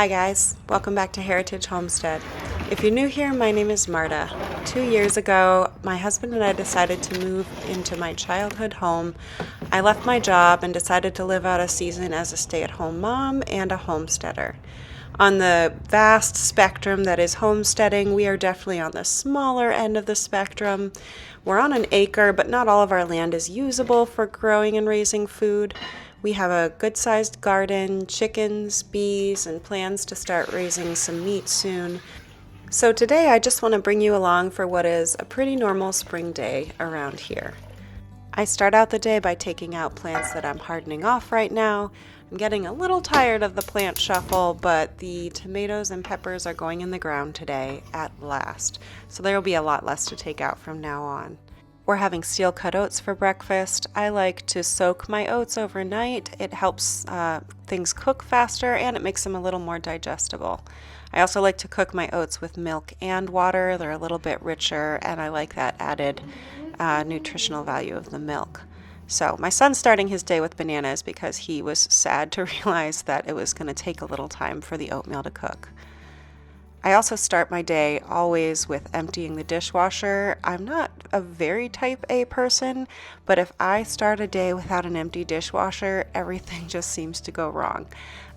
Hi guys, welcome back to Heritage Homestead. If you're new here, my name is Marta. 2 years ago, my husband and I decided to move into my childhood home. I left my job and decided to live out a season as a stay-at-home mom and a homesteader. On the vast spectrum that is homesteading, we are definitely on the smaller end of the spectrum. We're on an acre, but not all of our land is usable for growing and raising food. We have a good-sized garden, chickens, bees, and plans to start raising some meat soon. So today I just want to bring you along for what is a pretty normal spring day around here. I start out the day by taking out plants that I'm hardening off right now. I'm getting a little tired of the plant shuffle, but the tomatoes and peppers are going in the ground today at last. So there will be a lot less to take out from now on. We're having steel cut oats for breakfast. I like to soak my oats overnight. It helps things cook faster and it makes them a little more digestible. I also like to cook my oats with milk and water. They're a little bit richer and I like that added nutritional value of the milk. So my son's starting his day with bananas because he was sad to realize that it was going to take a little time for the oatmeal to cook. I also start my day always with emptying the dishwasher. I'm not a very type A person, but if I start a day without an empty dishwasher, everything just seems to go wrong.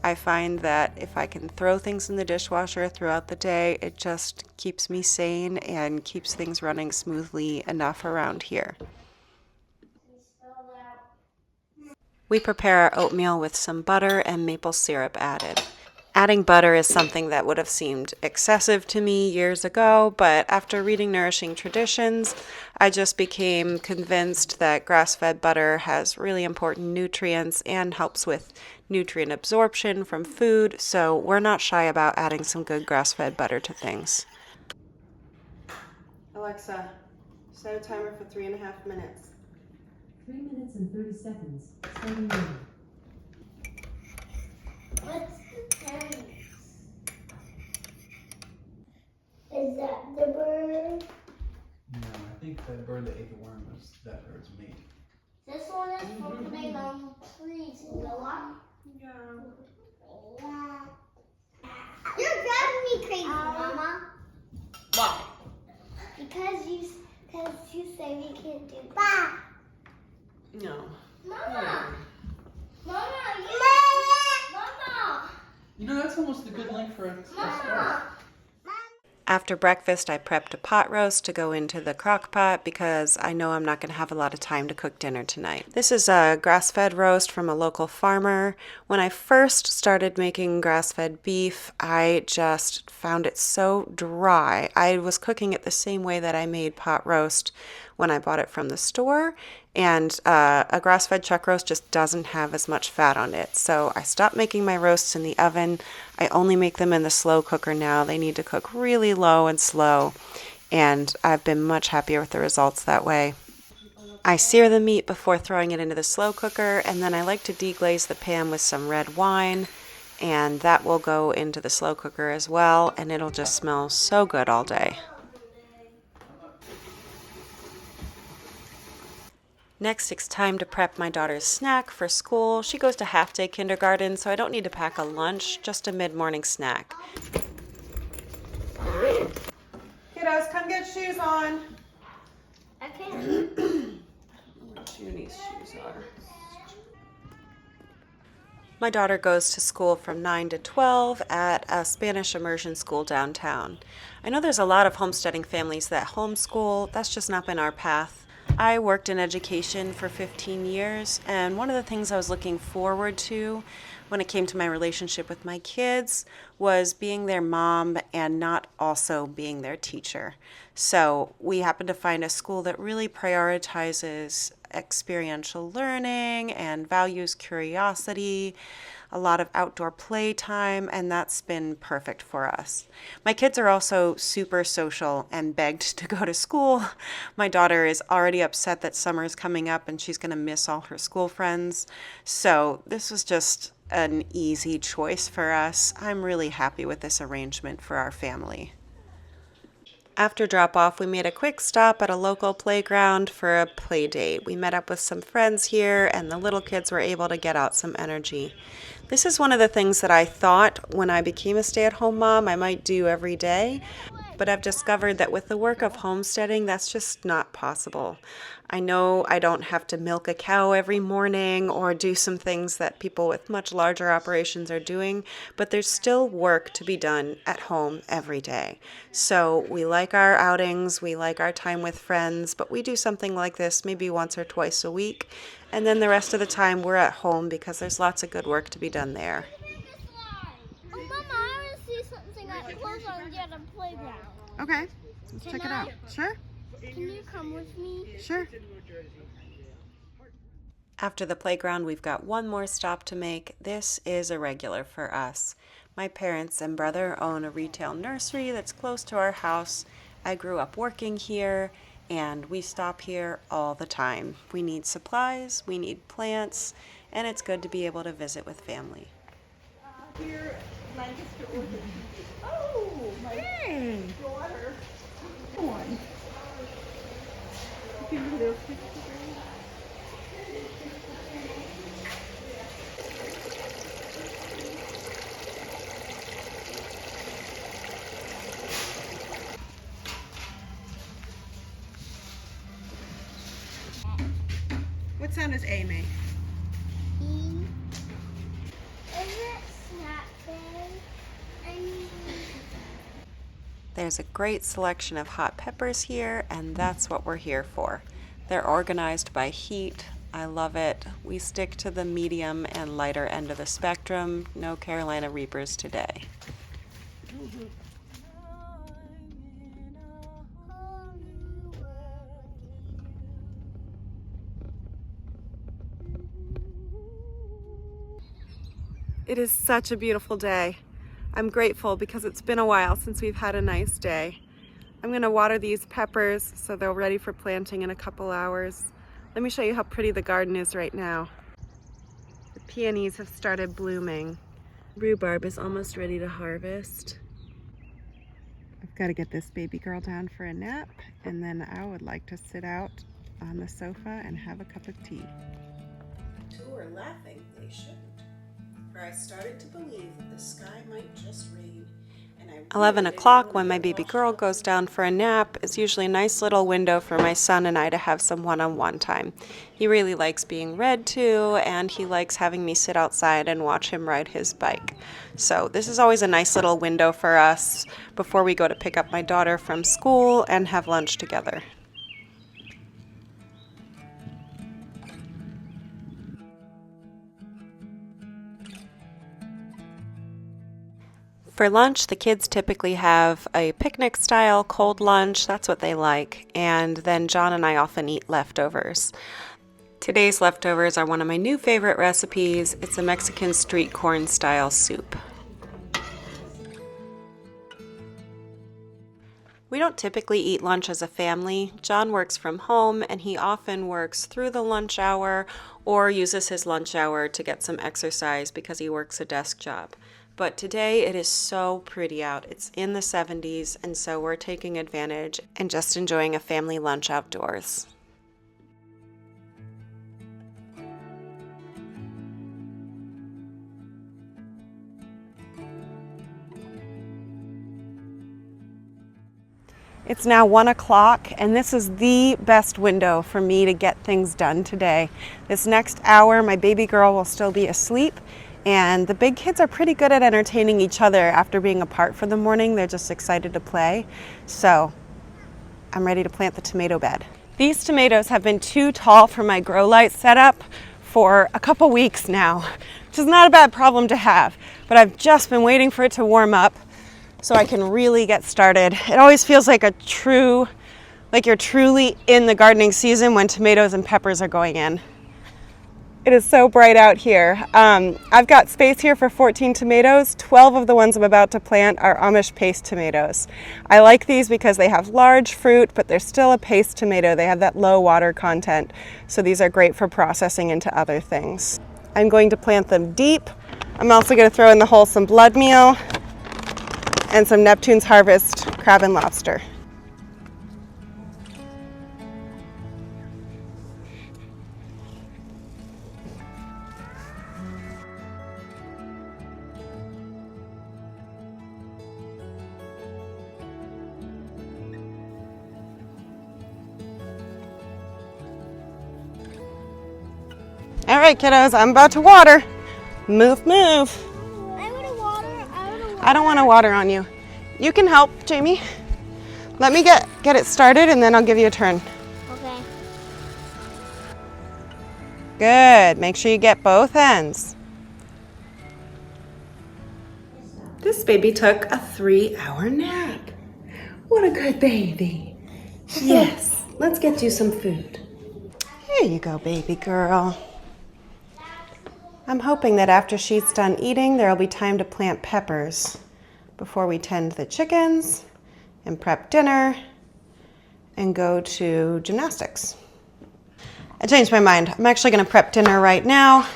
I find that if I can throw things in the dishwasher throughout the day, it just keeps me sane and keeps things running smoothly enough around here. We prepare our oatmeal with some butter and maple syrup added. Adding butter is something that would have seemed excessive to me years ago, but after reading Nourishing Traditions, I just became convinced that grass-fed butter has really important nutrients and helps with nutrient absorption from food, so we're not shy about adding some good grass-fed butter to things. Alexa, set a timer for 3.5 minutes. 3 minutes and 30 seconds. Starting now. What's the time? Is that the bird? No, I think the bird that ate the worm was that bird's mate. This one is for putting on trees in the lot. Yeah. You're driving me crazy, Mama. Why? Because you say we can't do that. No. Mama. Mama, Mama. You know, that's almost a good length for a start. Mama. After breakfast, I prepped a pot roast to go into the crock pot because I know I'm not going to have a lot of time to cook dinner tonight. This is a grass-fed roast from a local farmer. When I first started making grass-fed beef, I just found it so dry. I was cooking it the same way that I made pot roast when I bought it from the store, and a grass-fed chuck roast just doesn't have as much fat on it. So I stopped making my roasts in the oven. I only make them in the slow cooker now. They need to cook really low and slow, and I've been much happier with the results that way. I sear the meat before throwing it into the slow cooker, and then I like to deglaze the pan with some red wine, and that will go into the slow cooker as well, and it'll just smell so good all day. Next, it's time to prep my daughter's snack for school. She goes to half-day kindergarten, so I don't need to pack a lunch, just a mid-morning snack. Kiddos, come get shoes on. I can't. What Junie's shoes are. My daughter goes to school from 9 to 12 at a Spanish immersion school downtown. I know there's a lot of homesteading families that homeschool. That's just not been our path. I worked in education for 15 years, and one of the things I was looking forward to when it came to my relationship with my kids was being their mom and not also being their teacher. So we happened to find a school that really prioritizes experiential learning and values curiosity, a lot of outdoor play time, and that's been perfect for us. My kids are also super social and begged to go to school. My daughter is already upset that summer is coming up and she's going to miss all her school friends. So this was just an easy choice for us. I'm really happy with this arrangement for our family. After drop-off, we made a quick stop at a local playground for a play date. We met up with some friends here, and the little kids were able to get out some energy. This is one of the things that I thought when I became a stay-at-home mom I might do every day, but I've discovered that with the work of homesteading, that's just not possible. I know I don't have to milk a cow every morning or do some things that people with much larger operations are doing, but there's still work to be done at home every day. So we like our outings, we like our time with friends, but we do something like this maybe once or twice a week, and then the rest of the time we're at home because there's lots of good work to be done there. Oh, Mama, I want to see something like close on the other playground. Okay, let's check it out. Sure? Can you come with me? Sure. After the playground, we've got one more stop to make. This is a regular for us. My parents and brother own a retail nursery that's close to our house. I grew up working here, and we stop here all the time. We need supplies, we need plants, and it's good to be able to visit with family. Here, Lancaster Orchard. Oh, my daughter. Come on. You can do little pictures. What sound does A make? E. Is it snack day? There's a great selection of hot peppers here, and that's what we're here for. They're organized by heat. I love it. We stick to the medium and lighter end of the spectrum. No Carolina Reapers today. It is such a beautiful day. I'm grateful because it's been a while since we've had a nice day. I'm going to water these peppers so they're ready for planting in a couple hours. Let me show you how pretty the garden is right now. The peonies have started blooming. Rhubarb is almost ready to harvest. I've got to get this baby girl down for a nap, and then I would like to sit out on the sofa and have a cup of tea. Two are laughing, they shouldn't. For I started to believe that the sky might just rain. 11 o'clock when my baby girl goes down for a nap is usually a nice little window for my son and I to have some one-on-one time. He really likes being read to, and he likes having me sit outside and watch him ride his bike. So this is always a nice little window for us before we go to pick up my daughter from school and have lunch together. For lunch, the kids typically have a picnic-style cold lunch. That's what they like. And then John and I often eat leftovers. Today's leftovers are one of my new favorite recipes. It's a Mexican street corn-style soup. We don't typically eat lunch as a family. John works from home, and he often works through the lunch hour or uses his lunch hour to get some exercise because he works a desk job. But today it is so pretty out. It's in the 70s, and so we're taking advantage and just enjoying a family lunch outdoors. It's now 1 o'clock, and this is the best window for me to get things done today. This next hour, my baby girl will still be asleep, and the big kids are pretty good at entertaining each other after being apart for the morning. They're just excited to play. So I'm ready to plant the tomato bed. These tomatoes have been too tall for my grow light setup for a couple weeks now, which is not a bad problem to have, but I've just been waiting for it to warm up so I can really get started. It always feels like you're truly in the gardening season when tomatoes and peppers are going in. It is so bright out here. I've got space here for 14 tomatoes. 12 of the ones I'm about to plant are Amish paste tomatoes. I like these because they have large fruit, but they're still a paste tomato. They have that low water content, so these are great for processing into other things. I'm going to plant them deep. I'm also going to throw in the wholesome blood meal and some Neptune's Harvest crab and lobster. All right, kiddos, I'm about to water. Move, move. I want to water. I don't want to water on you. You can help, Jamie. Let me get it started and then I'll give you a turn. Okay. Good. Make sure you get both ends. This baby took a 3-hour nap. What a good baby. Yes. Let's get you some food. Here you go, baby girl. I'm hoping that after she's done eating, there'll be time to plant peppers before we tend the chickens and prep dinner and go to gymnastics. I changed my mind. I'm actually going to prep dinner right now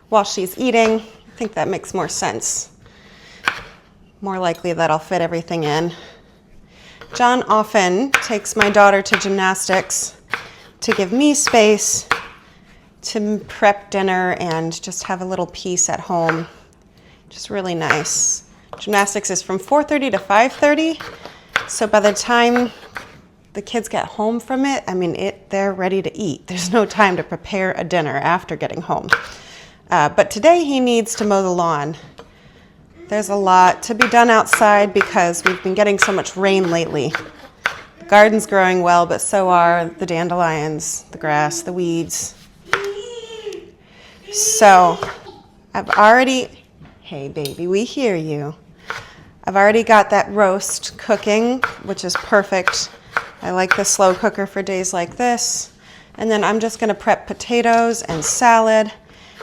while she's eating. I think that makes more sense. More likely that I'll fit everything in. John often takes my daughter to gymnastics to give me space to prep dinner and just have a little peace at home. Just really nice. Gymnastics is from 4:30 to 5:30, so by the time the kids get home from it, they're ready to eat. There's no time to prepare a dinner after getting home. But today he needs to mow the lawn. There's a lot to be done outside because we've been getting so much rain lately. The garden's growing well, but so are the dandelions, the grass, the weeds. So hey baby, we hear you. I've already got that roast cooking, which is perfect. I like the slow cooker for days like this. And then I'm just gonna prep potatoes and salad,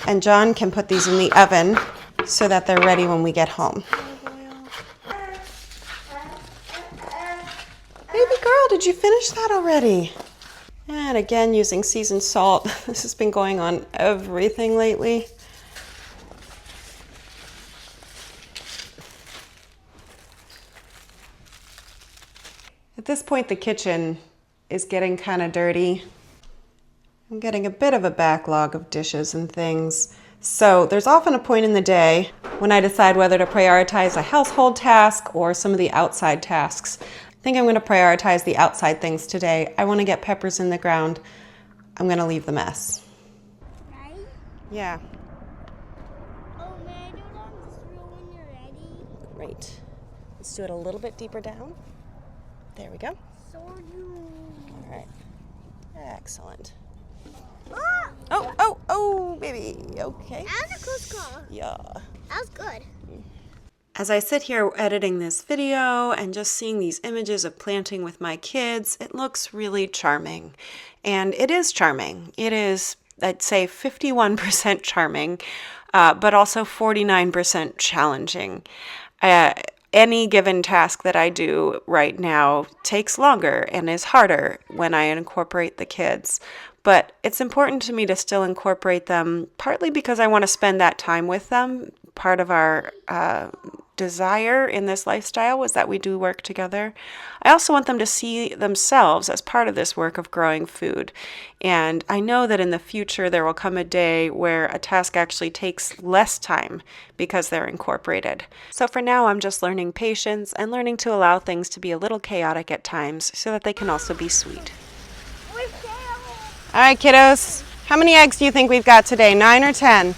and John can put these in the oven so that they're ready when we get home. Baby girl, did you finish that already? And again, using seasoned salt. This has been going on everything lately. At this point, the kitchen is getting kind of dirty. I'm getting a bit of a backlog of dishes and things. So there's often a point in the day when I decide whether to prioritize a household task or some of the outside tasks. I think I'm going to prioritize the outside things today. I want to get peppers in the ground. I'm going to leave the mess. Right? Yeah. Oh, may I do it on this roll when you're ready? Great. Let's do it a little bit deeper down. There we go. So you. All right. Excellent. Ah! Oh, baby. Okay. That was a close call. Yeah. That was good. As I sit here editing this video and just seeing these images of planting with my kids, it looks really charming. And it is charming. It is, I'd say, 51% charming, but also 49% challenging. Any given task that I do right now takes longer and is harder when I incorporate the kids. But it's important to me to still incorporate them, partly because I want to spend that time with them. Part of our desire in this lifestyle was that we do work together. I also want them to see themselves as part of this work of growing food. And I know that in the future there will come a day where a task actually takes less time because they're incorporated. So for now, I'm just learning patience and learning to allow things to be a little chaotic at times so that they can also be sweet. All right, kiddos. How many eggs do you think we've got today? 9 or 10?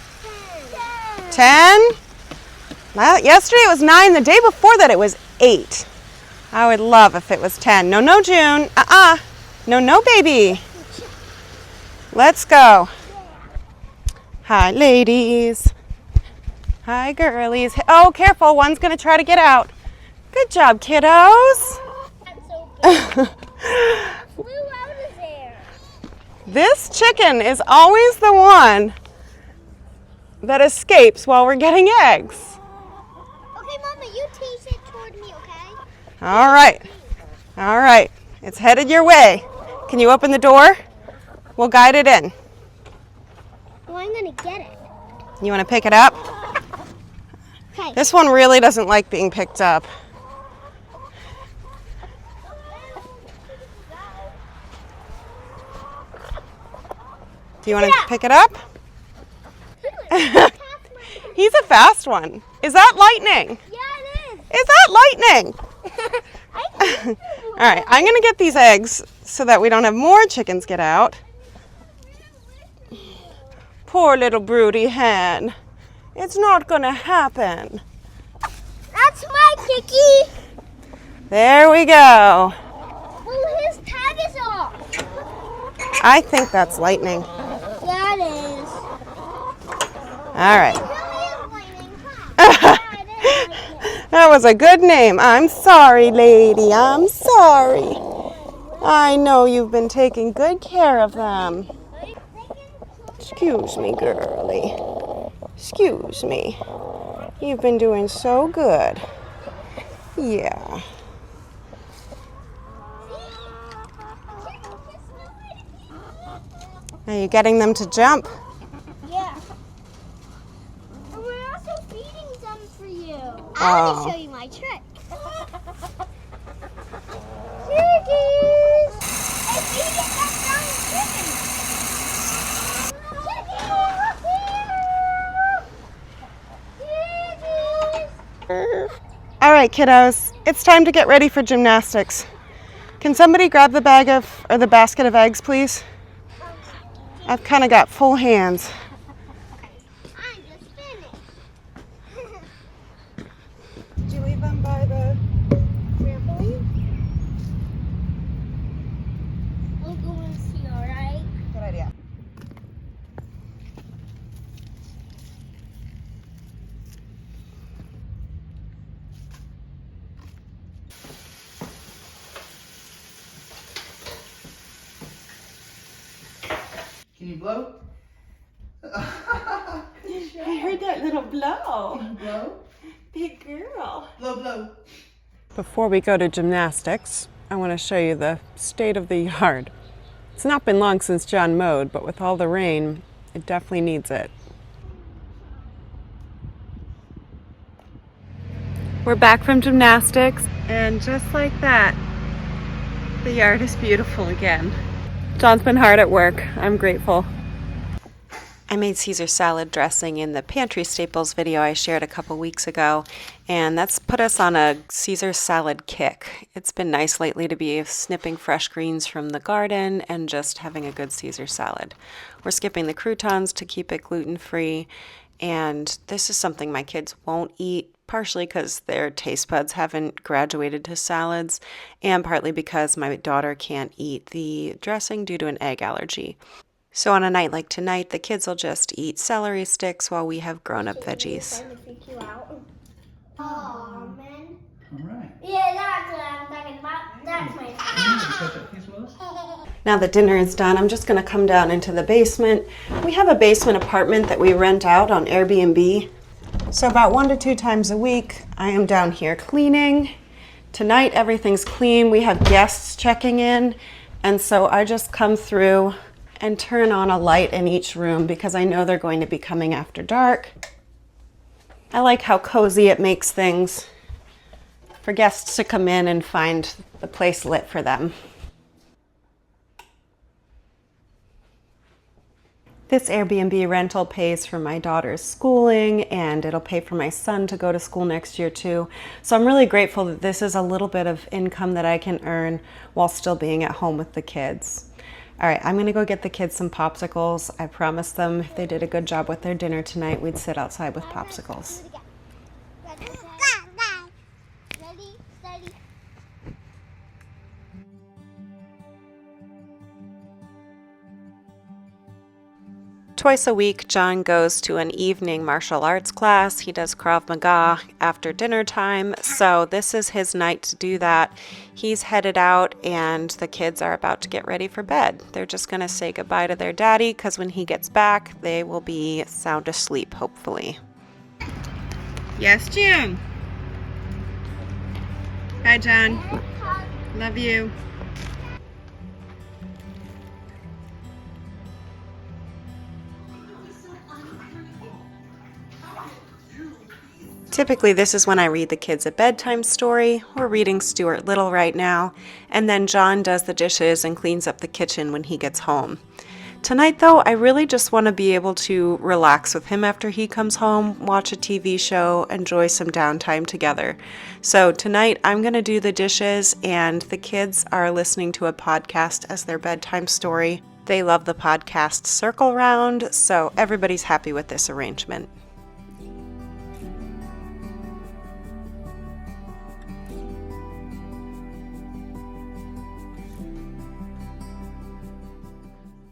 10? Well, yesterday it was 9. The day before that it was 8. I would love if it was 10. No, June. No, baby. Let's go. Hi, ladies. Hi, girlies. Oh, careful. One's going to try to get out. Good job, kiddos. This chicken is always the one that escapes while we're getting eggs. Okay, Mama, you tease it toward me, okay? All right. It's headed your way. Can you open the door? We'll guide it in. Well, I'm gonna get it. You want to pick it up? Okay. This one really doesn't like being picked up. Do you want to pick it up? He's a fast one. Is that lightning? Yeah, it is. Is that lightning? All right, I'm going to get these eggs so that we don't have more chickens get out. poor little broody hen. It's not gonna happen. That's my Kiki. There we go. Well, his tag is off. I think that's lightning. Yeah, it is. All right. It really is lightning, huh? Yeah, it is lightning. That was a good name. I'm sorry, lady. I'm sorry. I know you've been taking good care of them. Excuse me, girlie. Excuse me. You've been doing so good. Yeah. Are you getting them to jump? Yeah. And we're also feeding them for you. I Oh. want to show you my trick. Chickies! If you get that brown chicken. Chickies! All right, kiddos. It's time to get ready for gymnastics. Can somebody grab the the basket of eggs, please? I've kind of got full hands. I'm just finished. Did you leave them by the trampoline? We'll go and see, alright? Good idea. Can you blow? I heard that little blow. Blow? Big girl. Blow, blow. Before we go to gymnastics, I want to show you the state of the yard. It's not been long since John mowed, but with all the rain, it definitely needs it. We're back from gymnastics, and just like that, the yard is beautiful again. John's been hard at work. I'm grateful. I made Caesar salad dressing in the pantry staples video I shared a couple weeks ago, and that's put us on a Caesar salad kick. It's been nice lately to be snipping fresh greens from the garden and just having a good Caesar salad. We're skipping the croutons to keep it gluten-free, and this is something my kids won't eat, partially because their taste buds haven't graduated to salads, and partly because my daughter can't eat the dressing due to an egg allergy. So on a night like tonight, the kids will just eat celery sticks while we have grown-up veggies. Trying to freak you out. Oh, man. All right. Yeah, that's what I'm talking about. That's my You cut that piece with us? Now that dinner is done, I'm just going to come down into the basement. We have a basement apartment that we rent out on Airbnb. So about 1 to 2 times a week, I am down here cleaning. Tonight, everything's clean. We have guests checking in, and so I just come through and turn on a light in each room because I know they're going to be coming after dark. I like how cozy it makes things for guests to come in and find the place lit for them. This Airbnb rental pays for my daughter's schooling, and it'll pay for my son to go to school next year too. So I'm really grateful that this is a little bit of income that I can earn while still being at home with the kids. All right, I'm gonna go get the kids some popsicles. I promised them if they did a good job with their dinner tonight, we'd sit outside with popsicles. Ready, steady. Twice a week, John goes to an evening martial arts class. He does Krav Maga after dinner time, so this is his night to do that. He's headed out, and the kids are about to get ready for bed. They're just going to say goodbye to their daddy, because when he gets back, they will be sound asleep, hopefully. Yes, June. Hi, John. Love you. Typically, this is when I read the kids a bedtime story. We're reading Stuart Little right now, and then John does the dishes and cleans up the kitchen when he gets home. Tonight, though, I really just want to be able to relax with him after he comes home, watch a TV show, enjoy some downtime together. So tonight, I'm going to do the dishes, and the kids are listening to a podcast as their bedtime story. They love the podcast circle round, so everybody's happy with this arrangement.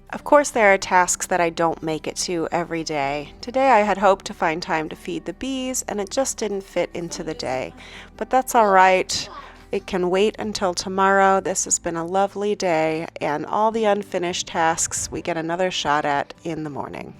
Of course, there are tasks that I don't make it to every day. Today I had hoped to find time to feed the bees, and it just didn't fit into the day. But that's all right. It can wait until tomorrow. This has been a lovely day, and all the unfinished tasks we get another shot at in the morning.